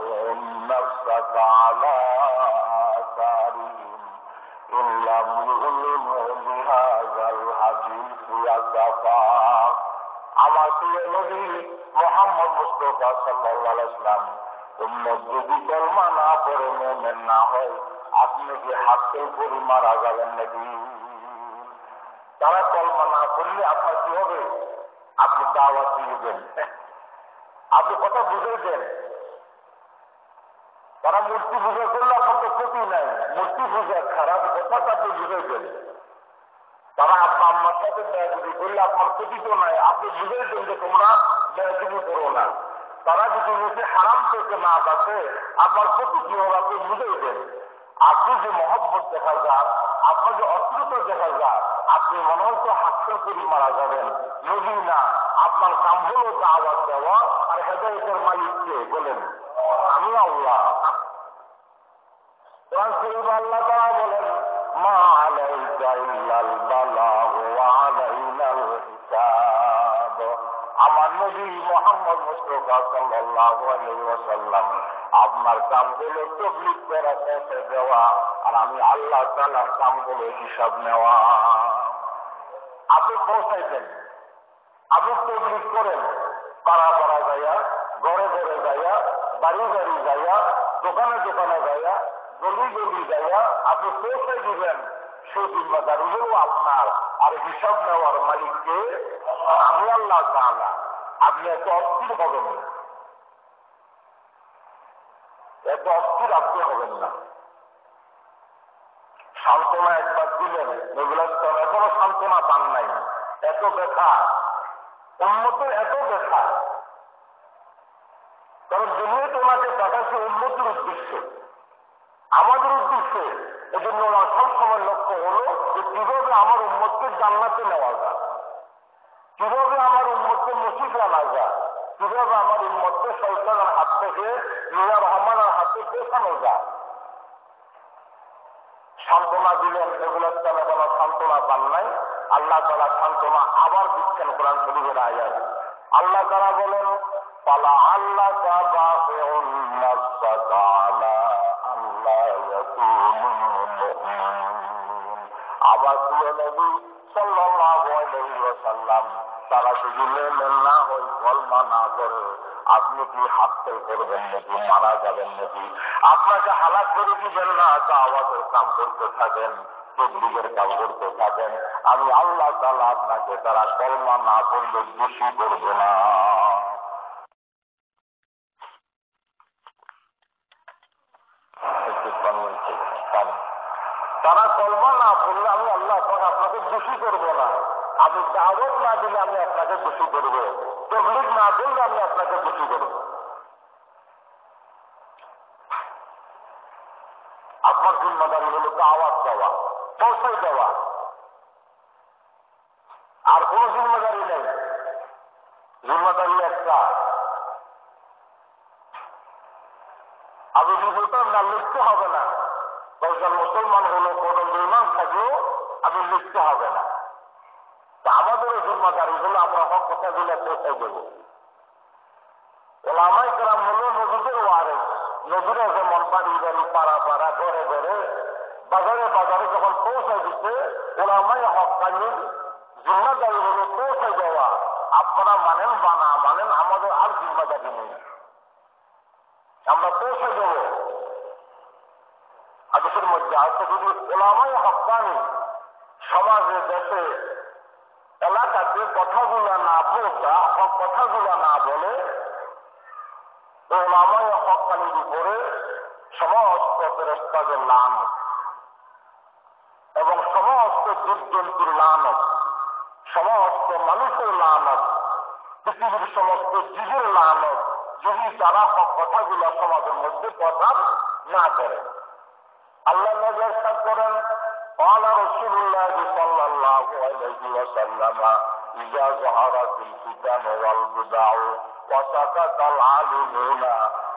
باخع نفسك على آثارهم إن لم يؤمنوا بهذا الحديث أسفا আমার প্রিয় নবী মুহাম্মদ মুস্তাফা সাল্লাল্লাহু আলাইহি ওয়াসাল্লাম উম্মত যদি কলমা না পড়ে মুমিন না হয় আপনি কি হাসিল করে মারা যাবেন নাকি? তারা কলমা না পড়লে আপনার কি হবে? আপনি দাওয়াত দিয়ে দেন, আপনি কথা বুঝে দেন। তারা মূর্তি পূজা করলে আপনার তো ক্ষতি নাই, মূর্তি পূজা খারাপ কথা আপনি বুঝে দেন। তারা আপনার আম্মার সাথে বেয়াদবি করলে আপনার ক্ষতি তো নাই, আপনি বুঝে দেন যে তোমরা বেয়াদবি করো না। তারা যদি মুখে হারাম থেকে না বাঁচে আপনার ক্ষতি কি হবে আপনি বুঝে দেন। আপনি যে মহব্বত দেখা যায়, আপনার যে অস্ত্রতা দেখা যায়, আপনি মনে হয়তো হাস্য করে মারা যাবেন। নবী না, আপনার কাম হলো দাওয়াত দেওয়া আর হেদায়েতের মালিককে বলেন আমি আল্লাহ। কোরআন শরীফে আল্লাহ তাআলা বলেন মা আলাইকা ইল্লাল বালাগ ওয়া আলাইনাল হিসাব। আমার নবী মুহাম্মদ মুস্তাফা সাল্লাল্লাহু আলাইহি ওয়াসাল্লাম আপনার কাম হলো তাবলীগ করা, পৌঁছে দেওয়া, আর আমি আল্লাহ তাআলার কাম হলো হিসাব নেওয়া। আপনি পৌঁছাইতেন, আপনি তাবলীগ করেন, পাড়া পাড়া যাইয়া, ঘরে ঘরে যাইয়া, বাড়ি বাড়ি যাইয়া, দোকানে দোকানে যাইয়া, গলি গলি যাইয়া আপনি পৌঁছে দিবেন। সেই জিম্মাদারি হলো আপনার, আর হিসাব নেওয়ার মালিককে আমি আল্লাহ তাআলা। আপনি এত অস্থির হবেন না, এত অস্থির আপনি হবেন না। সান্ত্বনা একবার দিলেন, এগুলো এখনো সান্ত্বনা পান নাই। এত ব্যথা, উন্নতির এত ব্যথা, কারণ দুনিয়াতে ওনাকে পাঠাচ্ছে উন্নতির উদ্দেশ্যে, আমাদের উদ্দেশ্যে। এজন্য ওনার সবসময় লক্ষ্য হলো যে কিভাবে আমার উম্মতকে জান্নাতে নেওয়া যায়, কিভাবে আমার উম্মতকে মসজিদে আনা যায়, কিভাবে আমার উম্মতকে শয়তানের হাত থেকে মিয়া রহমানের হাতে পৌঁছানো যায়। সান্ত্বনা দিলেন, এগুলো এখনো সান্ত্বনা পান নাই। আল্লাহ তাআলা সান্ত্বনা আবার দিচ্ছেন কোরআন শরীফের আয়াত। আল্লাহ তাআলা বলেন ফালা আল্লাকা বাকিউন নাফসাকা আলা আল্লা ইয়াকুনু মুমিনিন। আমার প্রিয় নবী সাল্লাল্লাহু আলাইহি ওয়াসাল্লাম তারা যদি মুমিন না হয়, কলমা না করে, আপনি কি হাসিল করবেন নাকি? মারা যাবেন নাকি? আপনাকে হালাক করে দিবেন না? দাওয়াতের কাম করতে থাকেন, তাবলীগের কাম করতে থাকেন, আমি আল্লাহ তাআলা আপনাকে তারা কলমা না পড়লে দোষী করবে না। তারা কলমা না পড়লে আমি আল্লাহ তাআলা আপনাকে দোষী করবো না। আপনি দাওয়াত না দিলে আমি আপনাকে দোষী করবো, তাবলীগ না করলে আমি আপনাকে দোষী করবো। আপনার জিম্মাদারি হলো দাওয়াত দেওয়া, পৌঁছাই দেওয়া, আর কোন জিম্মাদারি নেই। জিম্মাদারি একটা, আপনি বলতেন না লিখতে হবে না, কয়েকজন মুসলমান হলো, কোন বেঈমান থাকলেও আপনি লিখতে হবে না। তা আমাদেরও জিম্মাদারি হলো আমরা হক কথাগুলো পৌঁছাই দেব। ওলামায়ে কেরাম হলো নবীদের ওয়ারিস। নবীরা যেমন বাড়ি বাড়ি, পাড়া পাড়া, ঘরে ঘরে, বাজারে বাজারে যখন পৌঁছায় দিচ্ছে, ওলামায়ে হক্কানির জিম্মাদারি হলো পৌঁছে দেওয়া। আপনারা মানেন বা না মানেন, আমাদের আর জিম্মাদারি নেই, আমরা পৌঁছে দেব। আদেশের মধ্যে আছে যদি ওলামায়ে হক্কানি সমাজে, দেশে, এলাকাতে কথাগুলো না পৌঁছা, কথাগুলো না বলে, ওলামায়ে হক্কানির উপরে সমস্ত ফেরেশতাদের লানত এবং সমস্ত জীবজন্তুর লানত, সমস্ত মানুষের লানত, পৃথিবীর সমস্ত জীবের লানত, যদি তারা কথাগুলো সমাজের মধ্যে প্রচার না করে। আল্লাহ নবী ইরশাদ করেন قال رسول الله صلى الله عليه وسلم إذا ظهرت الفتن والبدع وسكت العالمون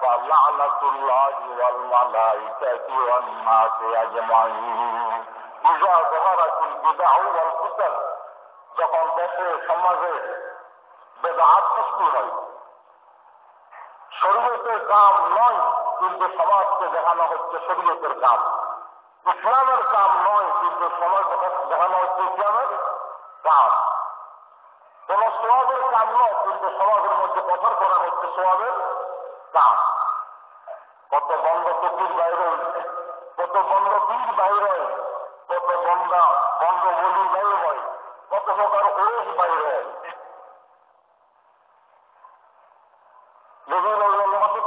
فلعنة الله والملائكة والناس أجمعين إذا ظهرت البدع والفتن যখন দেশে সমাজে বেদাত সৃষ্টি হয়, শরীয়তের কাম নয়, কিন্তু সমাজকে দেখানো হচ্ছে শরীয়তের কাম। ইসলামের কাম নয়, কিন্তু সমাজ দেখানো হচ্ছে ইসলামের কাম। কোন সোয়াবের কাম নয়, কিন্তু সমাজের মধ্যে প্রচার করা হচ্ছে সোয়াবের কাম। কত বন্ধ চকির বাইরে, কত বন্ধ পীর বাইরে, কত বন্ধ বলি বাইরে হয়, কত প্রকার ওরেস বাইরে হয়,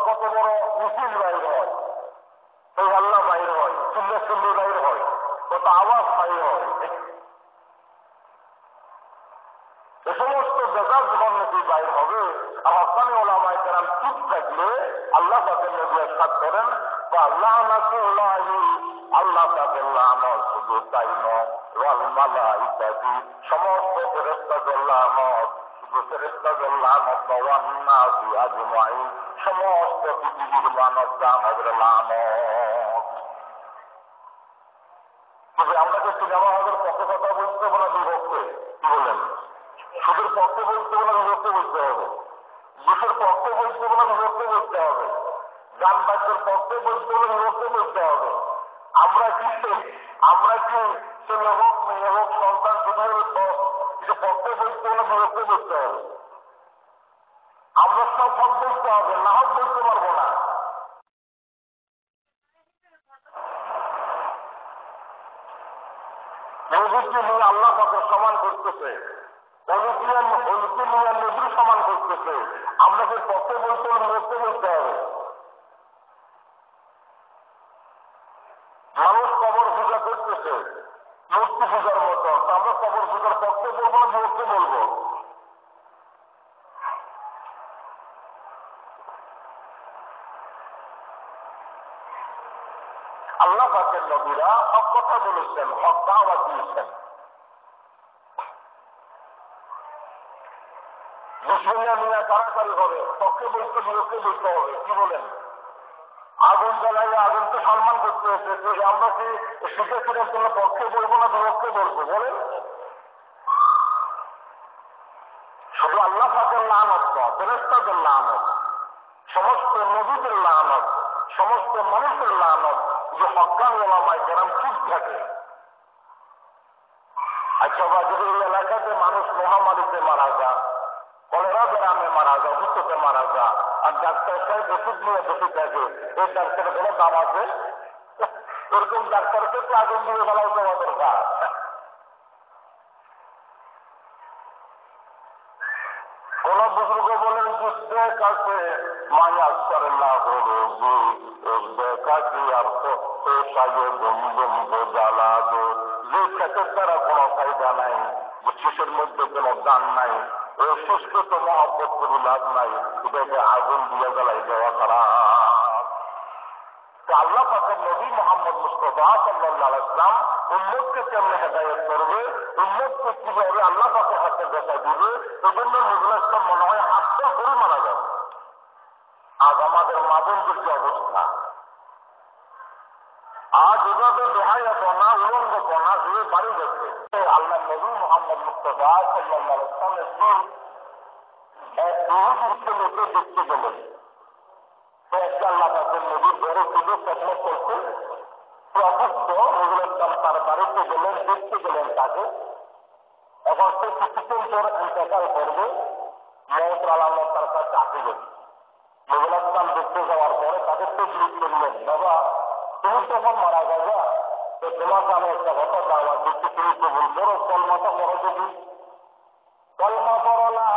কত বড় মিছিল বাইরে হয়, এই আল্লাহ বাইরে হয়, চিল্লি বাইরে হয়, কত আওয়াজ বাইরে হয়। এ সমস্ত বেকার জীবনমুখী বাইর হবে। আর হকানি ওলামায়ে কেরাম চুপ থাকলে আল্লাহ পাকের নবী ইরশাদ করেন, আল্লাহ নাসুল্লাহি, আল্লাহ পাকের লানত, শুধু তাই নয়, ওয়াল মালাইকাতি, সমস্ত ফেরেশতাদের লানত, শুধু ফেরেশতাদের লানত নয়, ওয়ান নাসি আজমাইন, সমস্ত পৃথিবীর মানব দানবের লানত। তবে আমরা যে সিনেমা হলের পক্ষে কথা বলতে হবে না বিভক্তে, কি বলেন? সুদের পক্ষে বলতে হবে না বিভক্তে বলতে হবে? দেশের পক্ষে বলতে হবে না বিভক্তে বলতে হবে? গান বাদ্যের পক্ষে বলতে হবে বিভক্তে বলতে হবে? আমরা কি ছেলে হোক মেয়ে হোক সন্তান কোথায় এটা পক্ষে বলতে হবে না বিভক্তে বলতে হবে? আমরা সব হক বলতে হবে, না হক বলতে পারবো না। নবীকে নিয়ে আল্লাহ পাকের সমান করতেছে, নদীর সমান করতেছে, আমরা যে পক্ষে বলতে হবে বিভক্তে বলতে হবে? মানুষ কবর পূজা করতেছে মূর্তি পূজার মতো, আমরা কবর পূজার পক্ষে বলবো না বিভক্তে বলবো? আল্লাহ পাকের নবীরা হক কথা বলেছেন, হক দাওয়াত দিয়েছেন। বিসমিল্লাহ নিয়ে কারাকারি হবে, পক্ষে বলতে বিরুদ্ধে বলতে হবে, কি বলেন? আগুন জ্বালাইলে আগুনকে সম্মান করতে হচ্ছে, আমরা কি শিখেছিলেন জন্য পক্ষে বলবো না বিরুদ্ধে বলবো বলেন? শুধু আল্লাহ পাকের লানত নয়, ফেরেশতাদের লানত, সমস্ত নবীদের লানত, সমস্ত মানুষের লানত, যে হক্কানি ওলামায়ে কেরাম চুপ থাকে। আচ্ছা বা যদি এই এলাকাতে মানুষ মহামারীতে মারা যায়, কলেরা গ্রামে মারা যায়, অসুস্থতে মারা যায়, আর ডাক্তার সাহেব ওষুধ নিয়ে বসে থাকে, এই ডাক্তারের কোনো দাম আছে? এরকম ডাক্তারকে তো আগুন দিয়ে ফেলাও দেওয়া দরকার। কোন বুজুর্গ বলেন, যুদ্ধের কাছে মায়া করে না রোগী, কাছে আর জ্বালা দো, যে ক্ষেতের দ্বারা কোনো ফায়দা নাই, যে শিশুর মধ্যে কোনো গান নাই, ও সুস্থ তো মহব্বত করে লাভ নাই, এটাকে আগুন দিয়ে জ্বালাই দেওয়া খারাপ। আল্লাহ পাকের নবী মুহাম্মদ মুস্তাফা সাল্লাল্লাহু আলাইহি ওয়াসাল্লাম উম্মতকে কেমনে হেদায়েত করবে, উম্মতকে কিভাবে আল্লাহ পাকের হাতে দেখা দিবে, সেজন্য নজরুল ইসলাম মনে হয় হাতটা করে মারা যাবে। আজ আমাদের মা বোনদের যে অবস্থা, আজ এভাবে বেহায়াপনা উলঙ্গপনা হয়ে বাড়ি গেছে। আল্লাহ নবী মুহাম্মদ মুস্তাফা সাল্লাল্লাহু আলাইহি ওয়াসাল্লাম একদিন এক ইহুদির ছেলেকে দেখতে গেলেন। আল্লাহ পাকের নবীর ঘরে ছিল, খেদমত করছে, অসুস্থ। নজরুল ইসলাম তার বাড়িতে গেলেন, দেখতে গেলেন তাকে। এখন সে কিছুক্ষণ পর ইন্তেকাল করবে, মওতের আলামত তার কাছে আসে গেছে। নজরুল ইসলাম দেখতে যাওয়ার পরে তাকে তদবির করলেন, বাবা তুমি তখন মারা যাবে, তো তোমাকে আমি একটা কথা দাওয়াত দিচ্ছি, তুমি কবুল করো, কলমাটা পড়ো দেখি। কলমা পড়ো না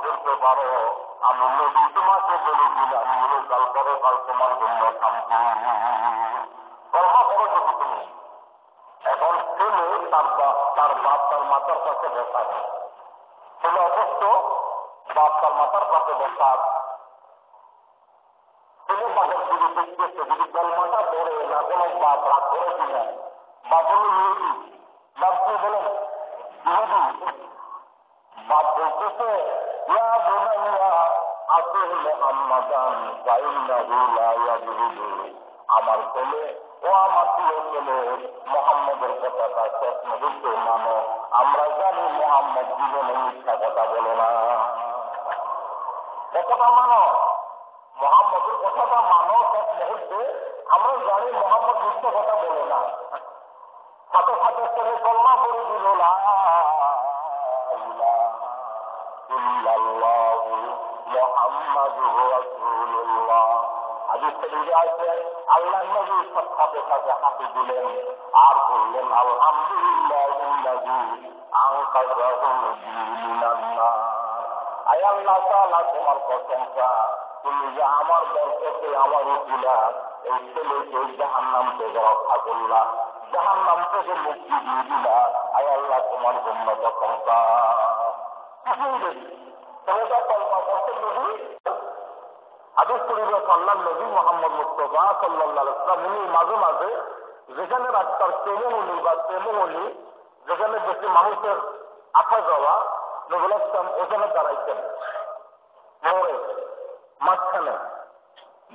করতে পারো, আমি নবী তোমাকে বলে দিলাম, কাল করো, কাল তোমার জন্য শান্তি। কলমা করো যদি তুমি। এখন ছেলে তার বাপ তার মাতার কাছে বসা, ছেলে অসুস্থ, বাপ তার মাতার কাছে বসা, ছেলে বাপের দিকে দেখতেছে, যদি কলমাটা পড়ে না কোনো বাপ রাগ করে কিনা। বাপ হল ইহুদি, বাপ কি বলেন ইহুদি। বাপ বলতেছে, আমার ছেলে ও আমার প্রিয় ছেলে, মুহাম্মদের কথাটা শেষ মুহূর্তে মানো। আমরা জানি মুহাম্মদ জীবনে মিথ্যা কথা বলে না। কথাটা মানো, মুহাম্মদের কথাটা মানো শেষ মুহূর্তে। আমরা জানি মুহাম্মদ মিথ্যা কথা বলে না। সাথে সাথে ছেলে কলমা পড়ে দিল, লা ইলাহা ইল্লাল্লাহু মুহাম্মাদুর রাসূলুল্লাহ। হাদিস শরীফে আছে, আল্লাহর নবী সাথে সাথে হাতে দিলেন আর বললেন, আলহামদুলিল্লাহিল্লাযী আনকাযাহু মিনান নার। আয় আল্লাহ তাআলা, তোমার প্রশংসা, তুমি যে আমার বরকতে, আমার উসিলা এই ছেলেকে জাহান্নাম থেকে রক্ষা করলা, জাহান্নাম থেকে মুক্তি দিয়ে দিলা। আয় আল্লাহ, তোমার জন্য প্রশংসা। ছেলেটা কলমা পড়তেন নবী। হাদিস শরীফে আল্লাহর নবী মুহাম্মদ মুস্তাফা সাল্লাল্লাহু আলাইহি ওয়াসাল্লাম উনি মাঝে মাঝে যেখানে রাস্তার তেমনি বা তেমনি যেখানে বেশি মানুষের আসা যাওয়া, নবুল ইসলাম ওখানে দাঁড়াইতেন, মোড়ে মাঝখানে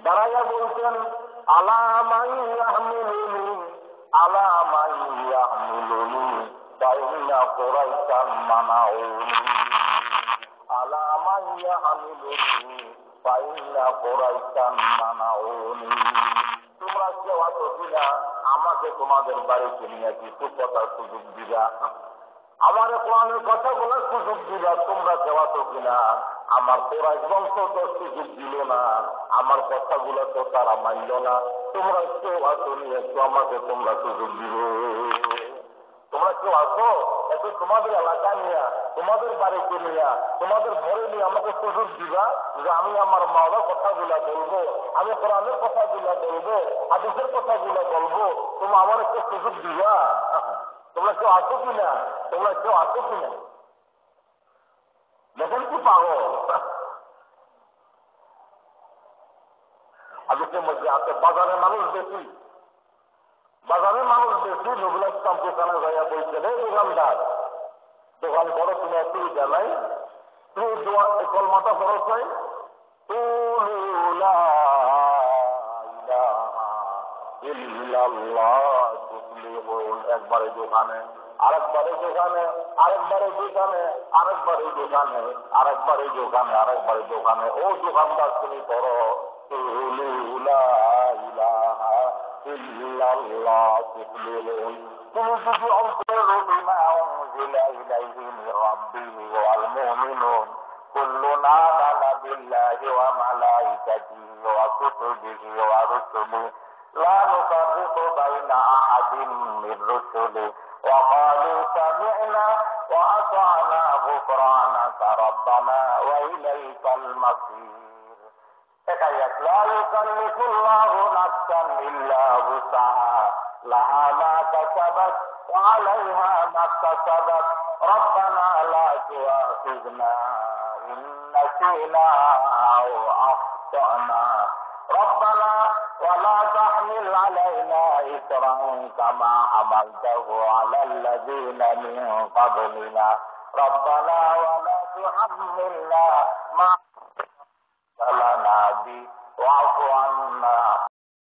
দাঁড়াইয়া বলতেন, আলা মান ইয়াহমিলুনি আলা মান ইয়াহমিলুনি বাইনা কুরাইশান মানাউনি, আলা মান ইয়াহমিলুনি বাইনা কুরাইশান মানাউনি। তোমরা কেউ আছো কিনা আমাকে তোমাদের বাড়িতে নিয়ে কিছু কথার সুযোগ দিবা, আমার কোরআনের কথা বলার সুযোগ দিবা। তোমরা কেউ আছো কিনা? আমার কুরাইশ বংশ তো সুযোগ দিল না, আমার কথাগুলো তো তারা মানল না। তোমরা কেউ আছো নিয়ে একটু আমাকে তোমরা সুযোগ দিবে। তোমরা কেউ আছো একটু তোমাদের এলাকা নিয়ে, তোমাদের বাড়িতে নিয়ে, তোমাদের ঘরে নিয়ে আমাকে সুযোগ দিবা যে আমি আমার মাওলার কথাগুলা বলবো, আমি কোরআনের কথাগুলা বলবো, হাদিসের কথাগুলা বলবো। তোমরা আমার একটু সুযোগ দিবা। তোমরা কেউ আছো কিনা? তোমরা কেউ আছো কিনা? দেখেন কি পাগল। হাদিসের মধ্যে আছে, বাজারে মানুষ বেশি, বাজারে মানুষ বেশি। নবুল ইসলাম দোকানে যাইয়া বলছেন, এই দোকানদার, দোকান বড় কোনো অসুবিধা নাই, তুই কলমাটা বড় চাই, একবারে দোকানে, আরেকবারে দোকানে, আরেকবারে দোকানে, আরেকবারে দোকানে, আরেকবারে দোকানে, আরেকবারে দোকানে। ও দোকানদার, তুমি করো তুমি যদি অন্তরে বিমা উনজিলা ইলাইহি মির রাব্বিহি ওয়াল মুমিনুন কুল্লুনা আমানা বিল্লাহি ওয়া মালাইকাতিহি ওয়া কুতুবিহি ওয়া রুসুলিহি লা নুফাররিকু বাইনা আহাদিন মির রুসুলিহি ওয়া ক্বালু সামি'না ওয়া আতা'না গুফরানাকা রাব্বানা ওয়া ইলাইকাল মাসীর। لا يكلف الله نفسا إلا وسعها لها ما كسبت وعليها ما اكتسبت ربنا لا تؤاخذنا إن نسينا أو أخطأنا ربنا ولا تحمل علينا إصرا كما حملته على الذين من قبلنا ربنا ولا تحملنا ما لنا به